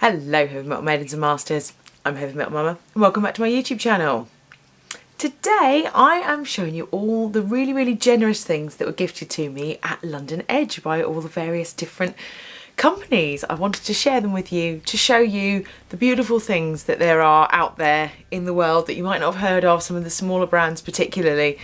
Hello Heavy Metal Maidens and Masters, I'm Heavy Metal Momma and welcome back to my YouTube channel. Today I am showing you all the really generous things that were gifted to me at London Edge by all the various different companies. I wanted to share them with you to show you the beautiful things that there are out there in the world that you might not have heard of, some of the smaller brands particularly.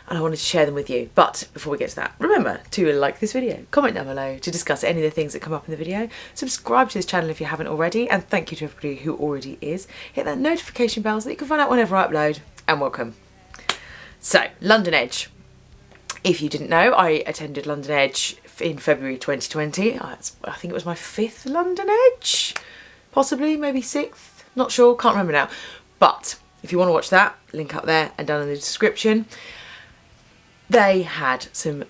And I wanted to share them with you. But before we get to that, remember to like this video, comment down below to discuss any of the things that come up in the video, subscribe to this channel if you haven't already, and thank you to everybody who already is. Hit that notification bell so that you can find out whenever I upload, and welcome. So, London Edge. If you didn't know, I attended London Edge in February 2020. I think it was my 5th London Edge, possibly, maybe 6th, not sure, can't remember now. But if you want to watch that, link up there and down in the description. They had some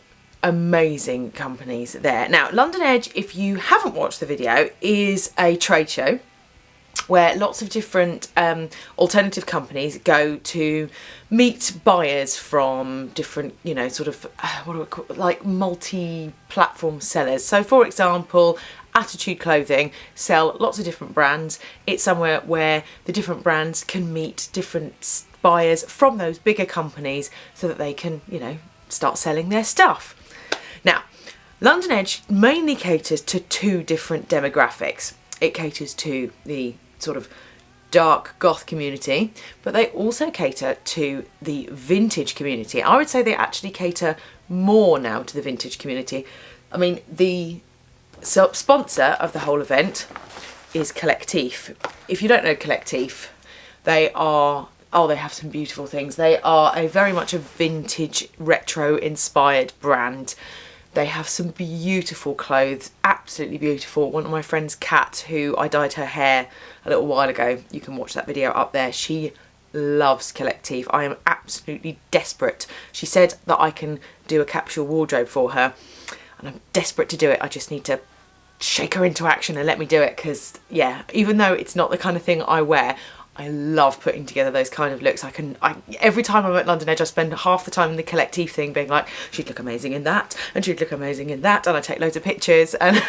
amazing companies there. Now, London Edge, if you haven't watched the video, is a trade show where lots of different alternative companies go to meet buyers from different, you know, sort of, what do we call it, like multi-platform sellers. So, for example, Attitude Clothing sell lots of different brands. It's somewhere where the different brands can meet different buyers from those bigger companies so that they can, you know, start selling their stuff. Now, London Edge mainly caters to two different demographics. It caters to the sort of dark goth community, but they also cater to the vintage community. I would say they actually cater more now to the vintage community. I mean, the sponsor of the whole event is Collectif. If you don't know Collectif, they are, oh, they have some beautiful things. They are very much a vintage retro inspired brand. They have some beautiful clothes, absolutely beautiful. One of my friends, Kat, who I dyed her hair a little while ago, you can watch that video up there. She loves Collectif. I am absolutely desperate. She said that I can do a capsule wardrobe for her, and I'm desperate to do it. I just need to shake her into action and let me do it, because yeah, even though it's not the kind of thing I wear, I love putting together those kind of looks. Every time I'm at London Edge, I spend half the time in the Collectif thing being like, she'd look amazing in that, and she'd look amazing in that, and I take loads of pictures and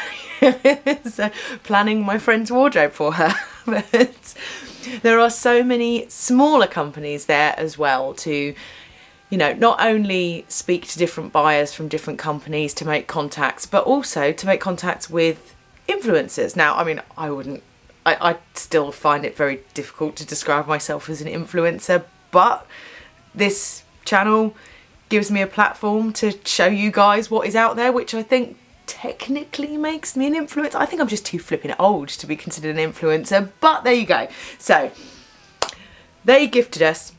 so planning my friend's wardrobe for her. But there are so many smaller companies there as well to, you know, not only speak to different buyers from different companies to make contacts, but also to make contacts with influencers. Now, I mean, I still find it very difficult to describe myself as an influencer, but this channel gives me a platform to show you guys what is out there, which I think technically makes me an influencer. I think I'm just too flipping old to be considered an influencer, but there you go. So they gifted us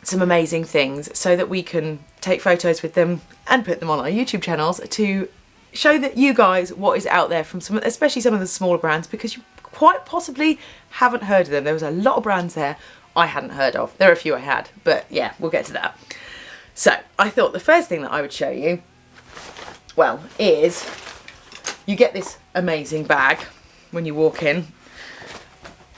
some amazing things so that we can take photos with them and put them on our YouTube channels to show that you guys what is out there from some, especially some of the smaller brands, because you quite possibly haven't heard of them. There was a lot of brands there I hadn't heard of. There are a few I had, but yeah, we'll get to that. So I thought the first thing that I would show you, well, is you get this amazing bag when you walk in.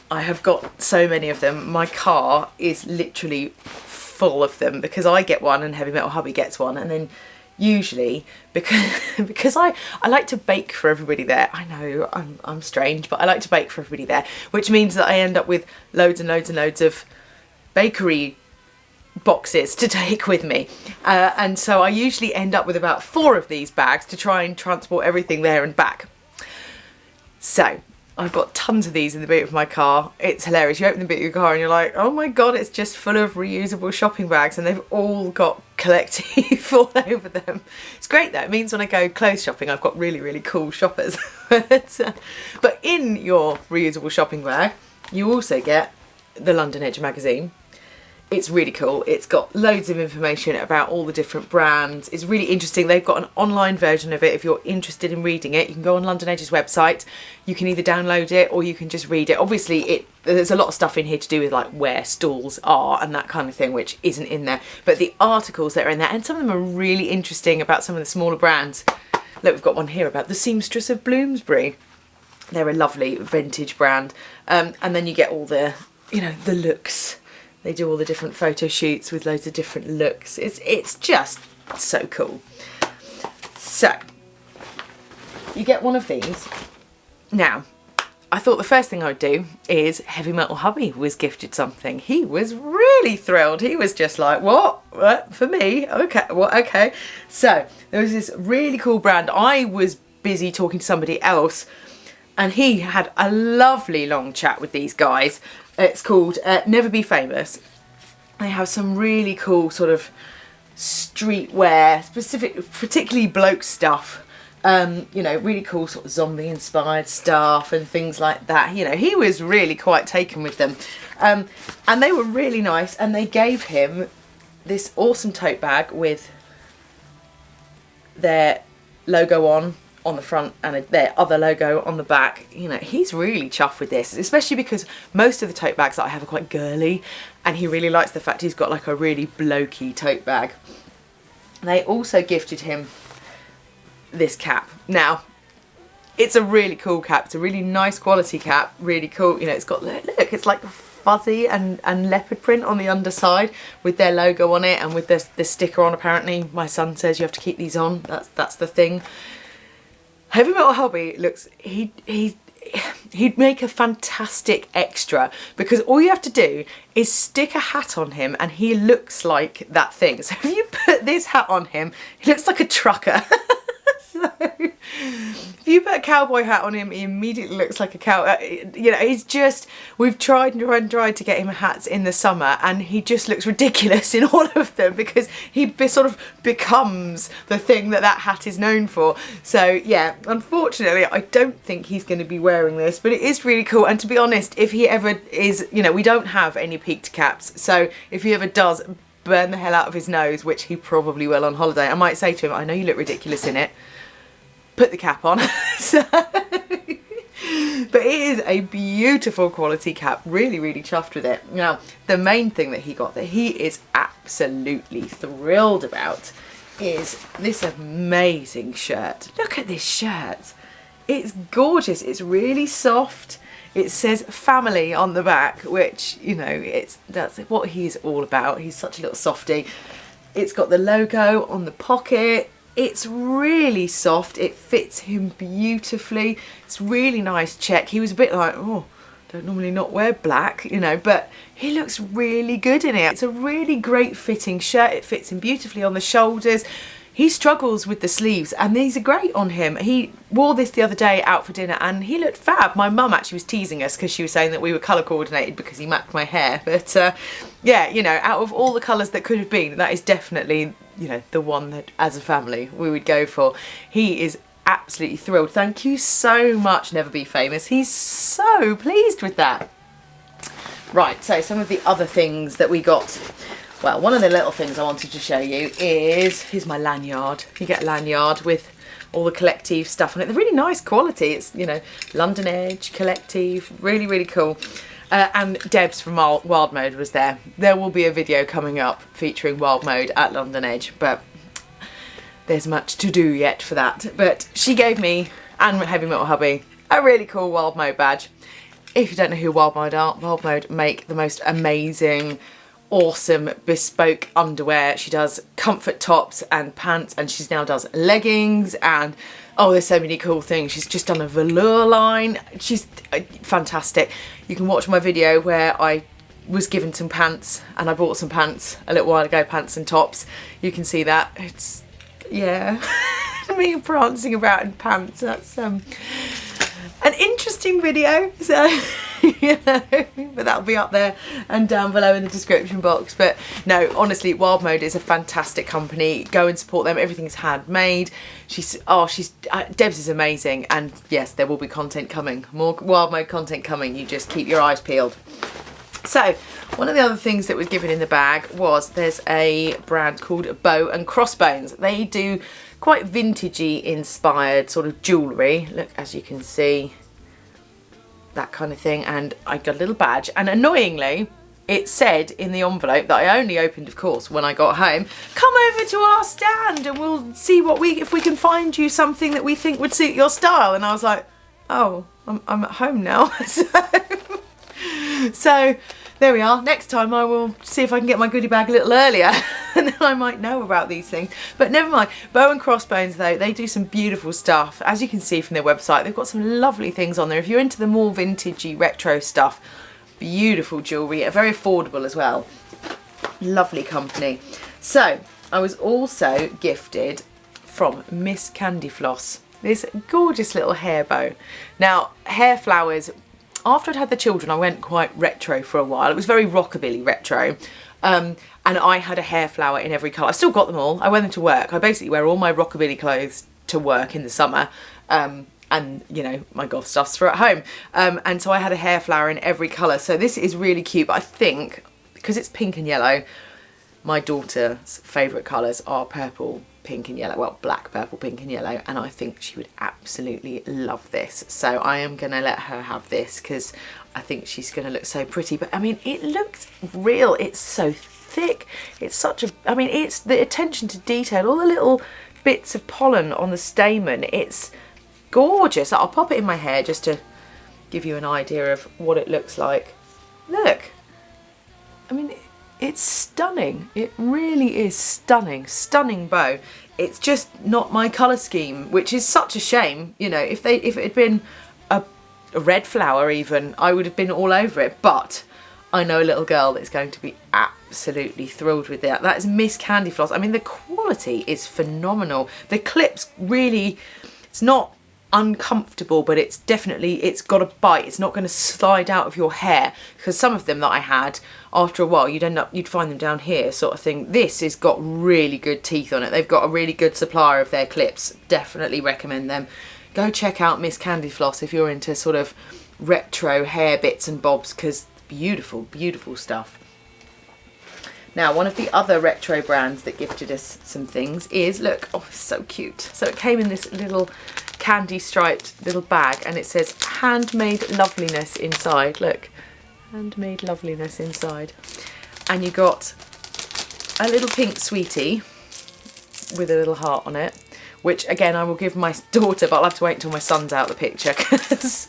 I have got so many of them. My car is literally full of them because I get one and Heavy Metal Hubby gets one, and then usually because I like to bake for everybody there. I know I'm strange, but I like to bake for everybody there, which means that I end up with loads and loads and loads of bakery boxes to take with me, and so I usually end up with about 4 of these bags to try and transport everything there and back. So I've got tons of these in the boot of my car. It's hilarious. You open the boot of your car and you're like, oh my god, it's just full of reusable shopping bags, and they've all got Collectif all over them. It's great though. It means when I go clothes shopping, I've got really cool shoppers. But in your reusable shopping bag, you also get the London Edge magazine. It's really cool. It's got loads of information about all the different brands. It's really interesting. They've got an online version of it. If you're interested in reading it, you can go on London Edge's website. You can either download it or you can just read it. Obviously, there's a lot of stuff in here to do with like where stalls are and that kind of thing, which isn't in there. But the articles that are in there, and some of them are really interesting about some of the smaller brands. Look, we've got one here about the Seamstress of Bloomsbury. They're a lovely vintage brand. And then you get all the, you know, the looks. They do all the different photo shoots with loads of different looks. It's just so cool. So you get one of these. Now, I thought the first thing I would do is Heavy Metal Hubby was gifted something. He was really thrilled. He was just like, what? For me? Okay, what? Okay. So there was this really cool brand. I was busy talking to somebody else and he had a lovely long chat with these guys. It's called Never Be Famous. They have some really cool sort of streetwear, particularly bloke stuff. You know, really cool sort of zombie inspired stuff and things like that. You know, he was really quite taken with them. And they were really nice, and they gave him this awesome tote bag with their logo on the front and their other logo on the back. You know, he's really chuffed with this, especially because most of the tote bags that I have are quite girly, and he really likes the fact he's got like a really blokey tote bag. They also gifted him this cap. Now, it's a really cool cap. It's a really nice quality cap, really cool. You know, it's got, look, it's like fuzzy and leopard print on the underside with their logo on it and with the sticker on. Apparently, my son says you have to keep these on. That's the thing. Heavy Metal Hubby looks, he'd make a fantastic extra, because all you have to do is stick a hat on him and he looks like that thing. So if you put this hat on him, he looks like a trucker. So if you put a cowboy hat on him, he immediately looks like a cow. You know, he's just, we've tried to get him hats in the summer, and he just looks ridiculous in all of them because he sort of becomes the thing that hat is known for. So yeah, unfortunately, I don't think he's going to be wearing this, but it is really cool. And to be honest, if he ever is, you know, we don't have any peaked caps, so if he ever does burn the hell out of his nose, which he probably will on holiday, I might say to him, I know you look ridiculous in it, put the cap on. So, but it is a beautiful quality cap, really, really chuffed with it. Now, the main thing that he got that he is absolutely thrilled about is this amazing shirt. Look at this shirt. It's gorgeous. It's really soft. It says family on the back, which, you know, that's what he's all about. He's such a little softie. It's got the logo on the pocket. It's really soft. It fits him beautifully. It's really nice check. He was a bit like, oh, don't normally not wear black, you know, but he looks really good in it. It's a really great fitting shirt. It fits him beautifully on the shoulders. He struggles with the sleeves, and these are great on him. He wore this the other day out for dinner and he looked fab. My mum actually was teasing us because she was saying that we were colour coordinated because he matched my hair. But yeah, you know, out of all the colours that could have been, that is definitely, you know, the one that as a family we would go for. He is absolutely thrilled. Thank you so much, Never Be Famous. He's so pleased with that. Right, so some of the other things that we got. Well, one of the little things I wanted to show you is, here's my lanyard. You get a lanyard with all the Collectif stuff on it. They're really nice quality. It's, you know, London Edge, Collectif, really, really cool. And Debs from Wilde Mode was there. There will be a video coming up featuring Wilde Mode at London Edge, but there's much to do yet for that. But she gave me, and Heavy Metal Hubby, a really cool Wilde Mode badge. If you don't know who Wilde Mode are, Wilde Mode make the most amazing, awesome bespoke underwear. She does comfort tops and pants, and she now does leggings, and oh, there's so many cool things. She's just done a velour line. She's fantastic. You can watch my video where I was given some pants and I bought some pants a little while ago, pants and tops. You can see that. It's, yeah, me prancing about in pants. That's an interesting video. So you know, but that'll be up there and down below in the description box. But no, honestly, Wilde Mode is a fantastic company. Go and support them. Everything's handmade. Debs is amazing, and yes, there will be content coming, more Wilde Mode content coming. You just keep your eyes peeled. So one of the other things that was given in the bag was, there's a brand called Bow and Crossbones. They do quite vintagey inspired sort of jewellery. Look, as you can see, that kind of thing. And I got a little badge, and annoyingly it said in the envelope that I only opened, of course, when I got home, come over to our stand and we'll see if we can find you something that we think would suit your style. And I was like, oh, I'm at home now. So there we are. Next time I will see if I can get my goodie bag a little earlier and then I might know about these things. But never mind. Bow and Crossbones though, they do some beautiful stuff. As you can see from their website, they've got some lovely things on there. If you're into the more vintagey retro stuff, beautiful jewellery, very affordable as well. Lovely company. So I was also gifted from Miss Candyfloss this gorgeous little hair bow. Now, hair flowers, after I'd had the children, I went quite retro for a while. It was very rockabilly retro. And I had a hair flower in every colour. I still got them all. I wear them to work. I basically wear all my rockabilly clothes to work in the summer. And, you know, my goth stuff's for at home. And so I had a hair flower in every colour. So this is really cute. But I think, because it's pink and yellow, my daughter's favourite colours are purple, pink and yellow. Well, black, purple, pink and yellow. And I think she would absolutely love this. So I am going to let her have this because I think she's going to look so pretty. But I mean, it looks real. It's so thick. It's such a, I mean, it's the attention to detail, all the little bits of pollen on the stamen. It's gorgeous. I'll pop it in my hair just to give you an idea of what it looks like. Look. I mean, it's stunning. It really is stunning. Stunning bow. It's just not my colour scheme, which is such a shame. You know, if it had been a red flower even, I would have been all over it. But I know a little girl that's going to be absolutely thrilled with that. That is Miss Candyfloss. I mean, the quality is phenomenal. The clip's really, it's not uncomfortable, but it's definitely, it's got a bite. It's not going to slide out of your hair, because some of them that I had, after a while you'd find them down here sort of thing. This has got really good teeth on it. They've got a really good supplier of their clips. Definitely recommend them. Go check out Miss Candyfloss if you're into sort of retro hair bits and bobs, because beautiful, beautiful stuff. Now, one of the other retro brands that gifted us some things is, look, oh, so cute. So it came in this little candy striped little bag, and it says handmade loveliness inside. Look, handmade loveliness inside. And you got a little pink sweetie with a little heart on it, which again I will give my daughter, but I'll have to wait until my son's out of the picture because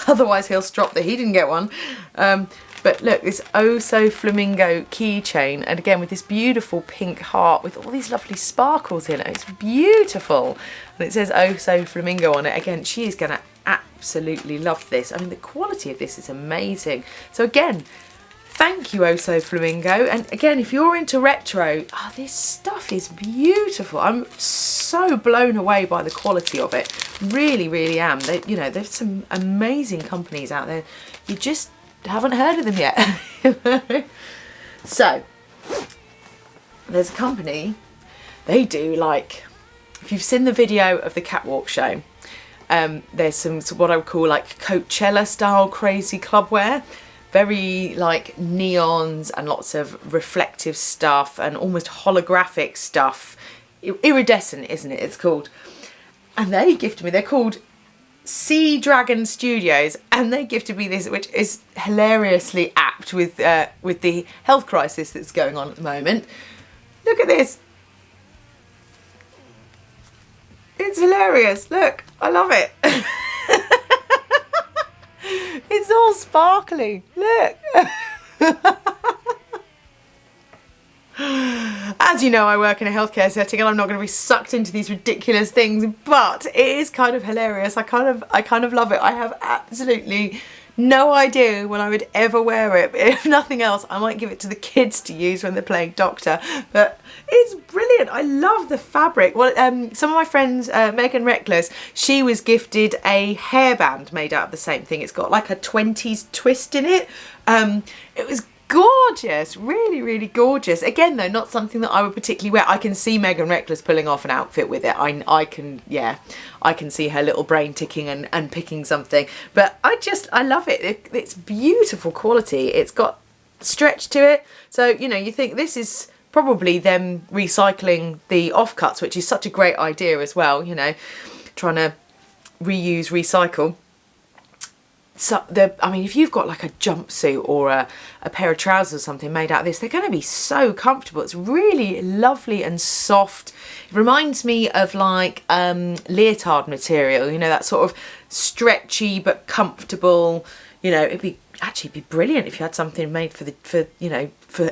otherwise he'll strop that he didn't get one. But look, this Oh So Flamingo keychain, and again with this beautiful pink heart with all these lovely sparkles in it. It's beautiful. And it says Oh So Flamingo on it. Again, she is going to absolutely love this. I mean, the quality of this is amazing. So again, thank you Oh So Flamingo. And again, if you're into retro, oh, this stuff is beautiful. I'm so blown away by the quality of it. Really, really am. You know, there's some amazing companies out there. You just haven't heard of them yet. So there's a company, they do, like, if you've seen the video of the Catwalk show, there's some what I would call like Coachella style crazy clubwear, very like neons and lots of reflective stuff and almost holographic stuff, iridescent, isn't it, it's called. And they gifted me, they're called Sea Dragon Studios, and they gifted me this, which is hilariously apt with the health crisis that's going on at the moment. Look at this. It's hilarious. Look, I love it. It's all sparkly. Look. As you know, I work in a healthcare setting and I'm not going to be sucked into these ridiculous things, but it is kind of hilarious. I kind of love it. I have absolutely no idea when I would ever wear it. If nothing else, I might give it to the kids to use when they're playing doctor. But it's brilliant. I love the fabric. Well, some of my friends, Megan Reckless, she was gifted a hairband made out of the same thing. It's got like a 20s twist in it. It was gorgeous, really, really gorgeous. Again though, not something that I would particularly wear. I can see Megan Reckless pulling off an outfit with it. I can see her little brain ticking and picking something. But I love it. It's beautiful quality. It's got stretch to it. So, you know, you think this is probably them recycling the offcuts, which is such a great idea as well, you know, trying to reuse, recycle. So I mean, if you've got like a jumpsuit or a pair of trousers or something made out of this, they're going to be so comfortable. It's really lovely and soft. It reminds me of like leotard material, you know, that sort of stretchy but comfortable, You know, it'd be actually be brilliant if you had something made for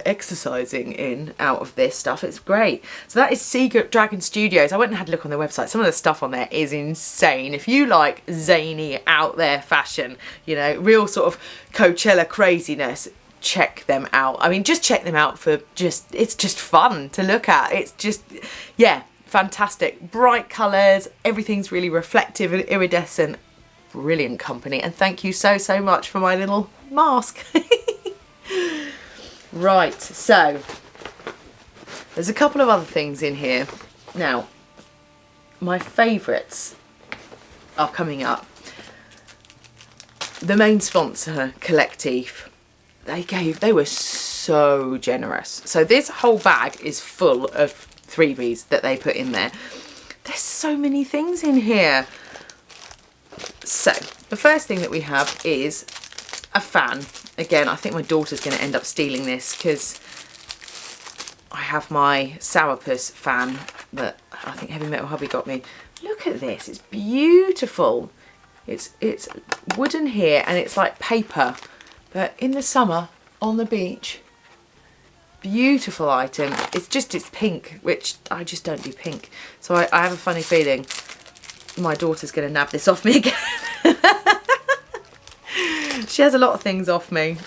exercising in out of this stuff. It's great. So that is Secret Dragon Studios. I went and had a look on their website. Some of the stuff on there is insane. If you like zany, out there fashion, you know, real sort of Coachella craziness, check them out. I mean, just check them out for it's just fun to look at. It's just, yeah, fantastic. Bright colours, everything's really reflective and iridescent. Brilliant company, and thank you so much for my little mask. Right, so there's a couple of other things in here. Now, my favourites are coming up. The main sponsor, Collectif, they were so generous. So this whole bag is full of freebies that they put in there. There's so many things in here. So the first thing that we have is a fan. Again, I think my daughter's going to end up stealing this because I have my Sourpuss fan that I think Heavy Metal Hubby got me. Look at this, it's beautiful. It's wooden here and it's like paper, but in the summer on the beach, beautiful item. It's pink, which I just don't do pink. So I have a funny feeling my daughter's going to nab this off me again. She has a lot of things off me.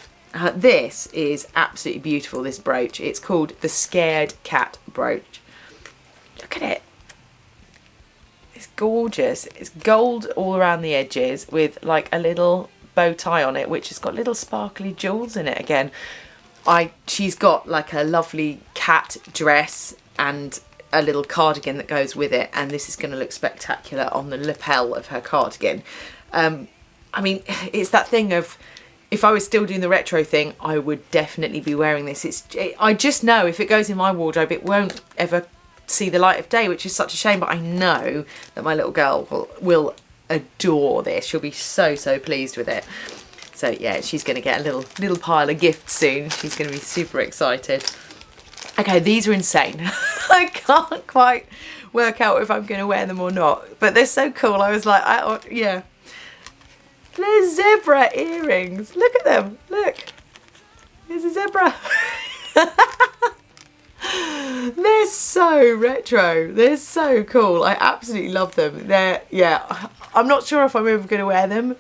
This is absolutely beautiful, this brooch. It's called the Scared Cat brooch. Look at it. It's gorgeous. It's gold all around the edges with like a little bow tie on it, which has got little sparkly jewels in it again. She's got like a lovely cat dress and a little cardigan that goes with it, and this is going to look spectacular on the lapel of her cardigan. I mean, it's that thing of, if I was still doing the retro thing, I would definitely be wearing this. I just know if it goes in my wardrobe, it won't ever see the light of day, which is such a shame, but I know that my little girl will adore this. She'll be so pleased with it. So yeah, she's going to get a little pile of gifts soon. She's going to be super excited. Okay, these are insane. I can't quite work out if I'm going to wear them or not, but they're so cool. I was like, yeah. They're zebra earrings. Look at them. Look. There's a zebra. They're so retro. They're so cool. I absolutely love them. Yeah, I'm not sure if I'm ever going to wear them,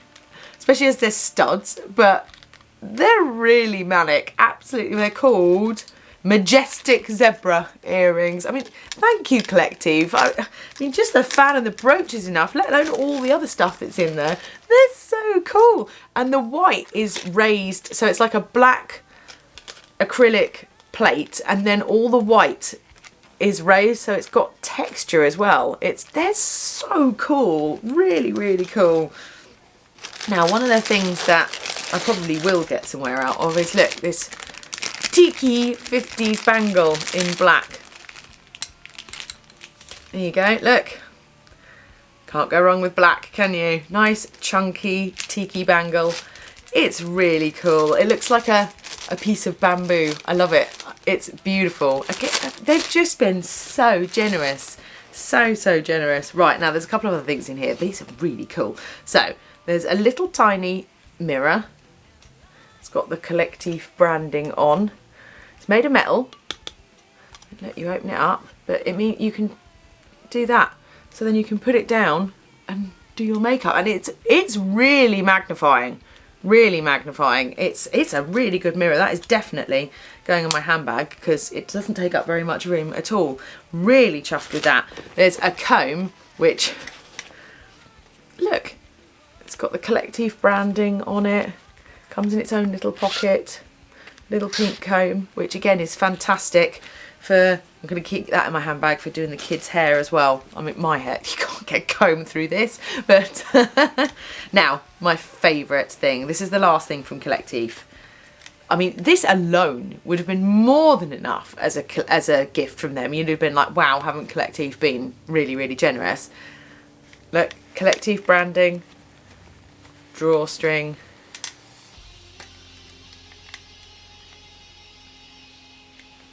especially as they're studs, but they're really manic. Absolutely. They're called Majestic Zebra earrings. I mean, thank you, Collectif. I mean, just the fan and the brooch is enough, let alone all the other stuff that's in there. They're so cool. And the white is raised, so it's like a black acrylic plate, and then all the white is raised, so it's got texture as well. They're so cool. Really cool. Now, one of the things that I probably will get somewhere out of is, look, this Tiki 50s bangle in black. There you go, look. Can't go wrong with black, can you? Nice chunky tiki bangle. It's really cool. It looks like a piece of bamboo. I love it. It's beautiful. Again, they've just been so generous. So generous. Right, now there's a couple of other things in here. These are really cool. So there's a little tiny mirror. It's got the Collectif branding on. It's made of metal. I'd let you open it up, but it means you can do that. So then you can put it down and do your makeup, and it's really magnifying. Really magnifying. It's a really good mirror. That is definitely going in my handbag because it doesn't take up very much room at all. Really chuffed with that. There's a comb, which, look, it's got the Collectif branding on it. Comes in its own little pocket. Little pink comb, which again is fantastic for, I'm going to keep that in my handbag for doing the kids' hair as well. I mean, my hair, you can't get combed through this, but now my favourite thing. This is the last thing from Collectif. I mean, this alone would have been more than enough as a gift from them. You'd have been like, wow, haven't Collectif been really generous? Look, Collectif branding, drawstring.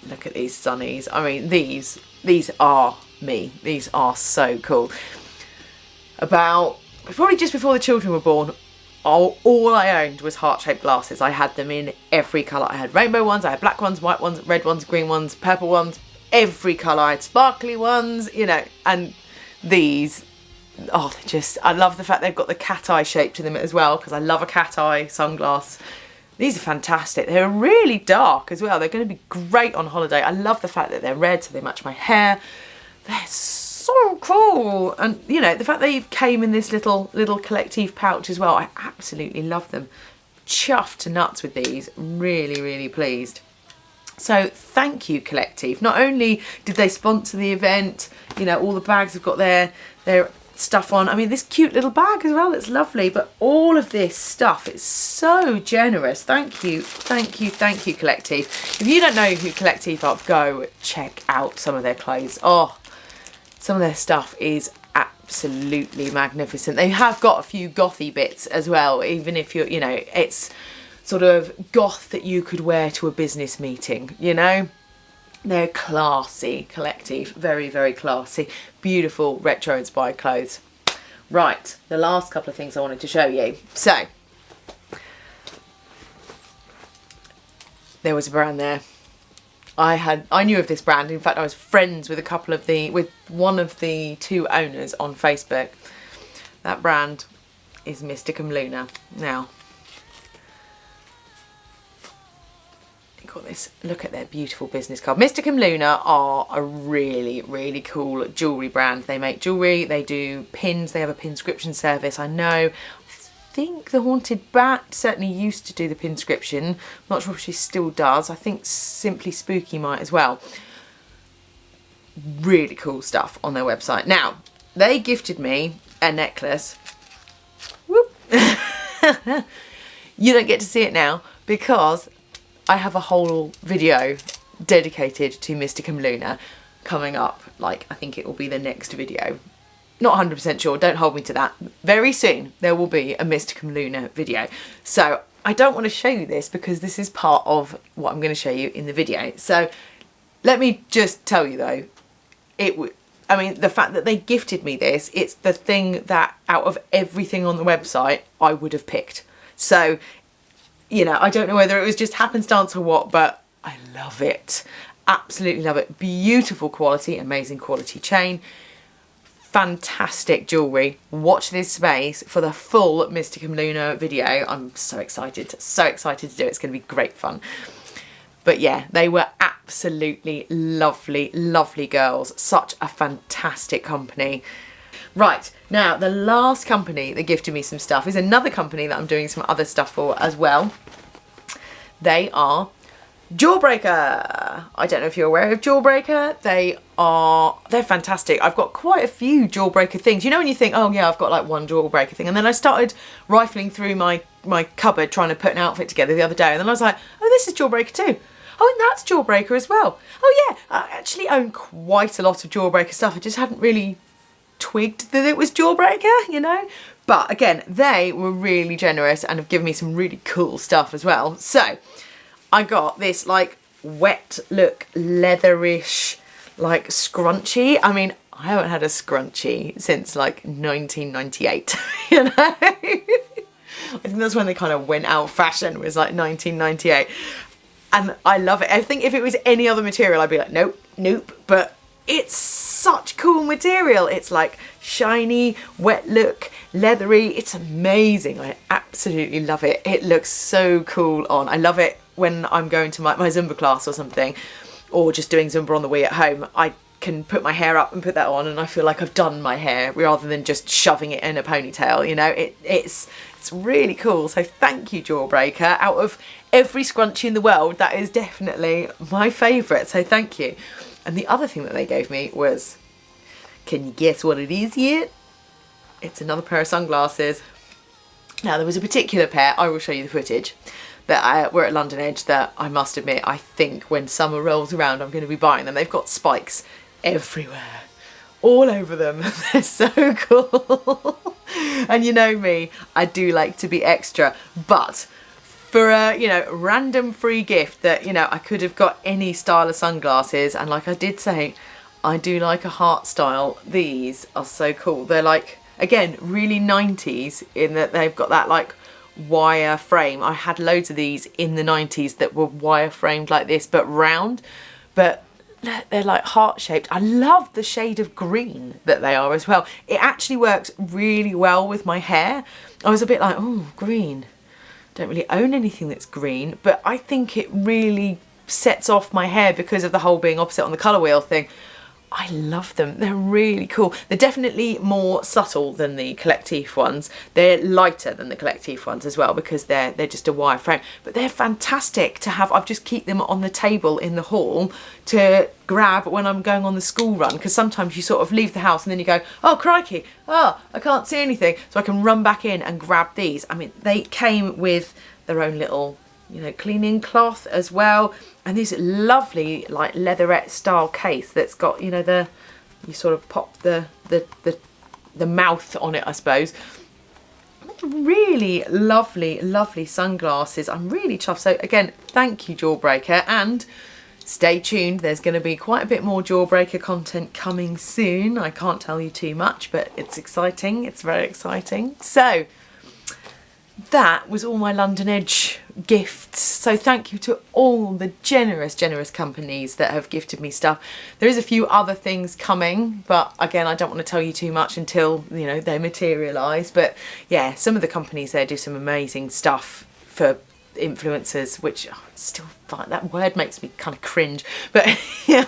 Look at these sunnies. I mean, these are me. These are so cool. Probably just before the children were born, all I owned was heart-shaped glasses. I had them in every colour. I had rainbow ones, I had black ones, white ones, red ones, green ones, purple ones, every colour. I had sparkly ones, you know, and these, oh, they're just, I love the fact they've got the cat eye shape to them as well, because I love a cat eye sunglass. These are fantastic. They're really dark as well. They're going to be great on holiday. I love the fact that they're red, so they match my hair. They're so cool. And you know, the fact they came in this little Collectif pouch as well, I absolutely love them. Chuffed to nuts with these. Really, really pleased. So thank you, Collectif. Not only did they sponsor the event, you know, all the bags have got their stuff on. I mean, this cute little bag as well, it's lovely, but all of this stuff is so generous. Thank you, thank you, thank you, Collectif. If you don't know who Collectif are, go check out some of their clothes. Oh, some of their stuff is absolutely magnificent. They have got a few gothy bits as well, even if you're, you know, it's sort of goth that you could wear to a business meeting, you know. They're classy, Collectif, very, very classy. Beautiful retro inspired clothes. Right, the last couple of things I wanted to show you. So, there was a brand there. I knew of this brand. In fact, I was friends with one of the two owners on Facebook. That brand is Mysticum Luna. Now, got this, look at their beautiful business card. Mysticum Luna are a really, really cool jewellery brand. They make jewellery, they do pins, they have a pinscription service. I know, I think the Haunted Bat certainly used to do the pinscription. I'm not sure if she still does. I think Simply Spooky might as well. Really cool stuff on their website. Now, they gifted me a necklace. Whoop. You don't get to see it now because I have a whole video dedicated to Mysticum Luna coming up. Like, I think it will be the next video. Not 100% sure, don't hold me to that. Very soon there will be a Mysticum Luna video. So I don't want to show you this because this is part of what I'm going to show you in the video. So let me just tell you though, I mean, the fact that they gifted me this, it's the thing that out of everything on the website I would have picked. So, you know, I don't know whether it was just happenstance or what, but I love it. Absolutely love it. Beautiful quality, amazing quality chain. Fantastic jewellery. Watch this space for the full Mysticum Luna video. I'm so excited to do it. It's going to be great fun. But yeah, they were absolutely lovely, lovely girls. Such a fantastic company. Right, now the last company that gifted me some stuff is another company that I'm doing some other stuff for as well. They are Jawbreaker. I don't know if you're aware of Jawbreaker. They're fantastic. I've got quite a few Jawbreaker things. You know when you think, oh yeah, I've got like one Jawbreaker thing, and then I started rifling through my cupboard trying to put an outfit together the other day, and then I was like, oh, this is Jawbreaker too. Oh, and that's Jawbreaker as well. Oh yeah, I actually own quite a lot of Jawbreaker stuff. I just hadn't really twigged that it was Jawbreaker, you know. But again, they were really generous and have given me some really cool stuff as well. So I got this like wet look leatherish like scrunchie. I mean, I haven't had a scrunchie since like 1998, you know. I think that's when they kind of went out of fashion, was like 1998. And I love it. I think if it was any other material, I'd be like, nope, nope. But it's such cool material. It's like shiny, wet look, leathery. It's amazing. I absolutely love it. It looks so cool on. I love it when I'm going to my Zumba class or something, or just doing Zumba on the way at home. I can put my hair up and put that on and I feel like I've done my hair rather than just shoving it in a ponytail, you know. It's really cool. So thank you, Jawbreaker. Out of every scrunchie in the world, that is definitely my favourite, so thank you. And the other thing that they gave me was, can you guess what it is yet? It's another pair of sunglasses. Now there was a particular pair, I will show you the footage, that were at London Edge that I must admit, I think when summer rolls around I'm going to be buying them. They've got spikes everywhere, all over them. They're so cool. And you know me, I do like to be extra, but for a, you know, random free gift that, you know, I could have got any style of sunglasses, and like I did say, I do like a heart style. These are so cool. They're like, again, really 90s in that they've got that like wire frame. I had loads of these in the 90s that were wire framed like this but round, but they're like heart shaped. I love the shade of green that they are as well. It actually works really well with my hair. I was a bit like, oh, green. Don't really own anything that's green, but I think it really sets off my hair because of the whole being opposite on the colour wheel thing. I love them. They're really cool. They're definitely more subtle than the Collectif ones. They're lighter than the Collectif ones as well because they're just a wire frame. But they're fantastic to have. I've just keep them on the table in the hall to grab when I'm going on the school run, because sometimes you sort of leave the house and then you go, oh crikey, oh, I can't see anything. So I can run back in and grab these. I mean, they came with their own little, you know, cleaning cloth as well, and this lovely like leatherette style case that's got, you know, you sort of pop the mouth on it, I suppose. Really lovely sunglasses. I'm really chuffed. So again, thank you, Jawbreaker, and stay tuned. There's going to be quite a bit more Jawbreaker content coming soon. I can't tell you too much, but it's exciting. It's very exciting. So that was all my London Edge gifts. So thank you to all the generous companies that have gifted me stuff. There is a few other things coming, but again, I don't want to tell you too much until, you know, they materialise. But yeah, some of the companies there do some amazing stuff for influencers, which I still find, that word makes me kind of cringe, but yeah.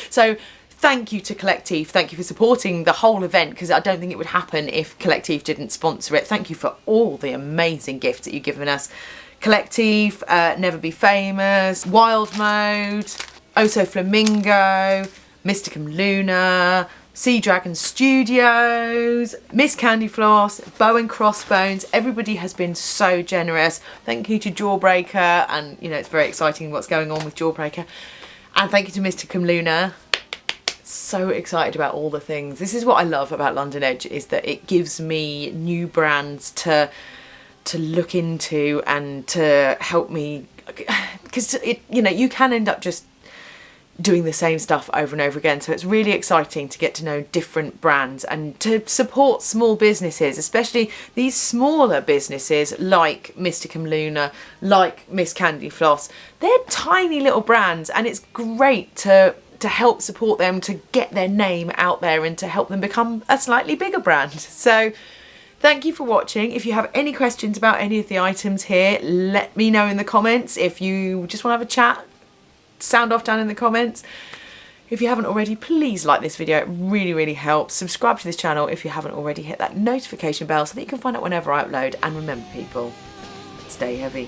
So thank you to Collectif. Thank you for supporting the whole event, because I don't think it would happen if Collectif didn't sponsor it. Thank you for all the amazing gifts that you've given us. Collectif, Never Be Famous, Wilde Mode, also Flamingo, Mysticum Luna, Sea Dragon Studios, Miss Candyfloss, Bow and Crossbones. Everybody has been so generous. Thank you to Jawbreaker, and you know, it's very exciting what's going on with Jawbreaker. And thank you to Mysticum Luna. So excited about all the things. This is what I love about London Edge, is that it gives me new brands to look into and to help me, because you know, you can end up just doing the same stuff over and over again. So it's really exciting to get to know different brands and to support small businesses, especially these smaller businesses like Mysticum Luna, like Miss Candyfloss. They're tiny little brands, and it's great to help support them, to get their name out there and to help them become a slightly bigger brand. So thank you for watching. If you have any questions about any of the items here, let me know in the comments. If you just want to have a chat, sound off down in the comments. If you haven't already, please like this video. It really helps. Subscribe to this channel if you haven't already. Hit that notification bell so that you can find out whenever I upload. And remember, people, stay heavy.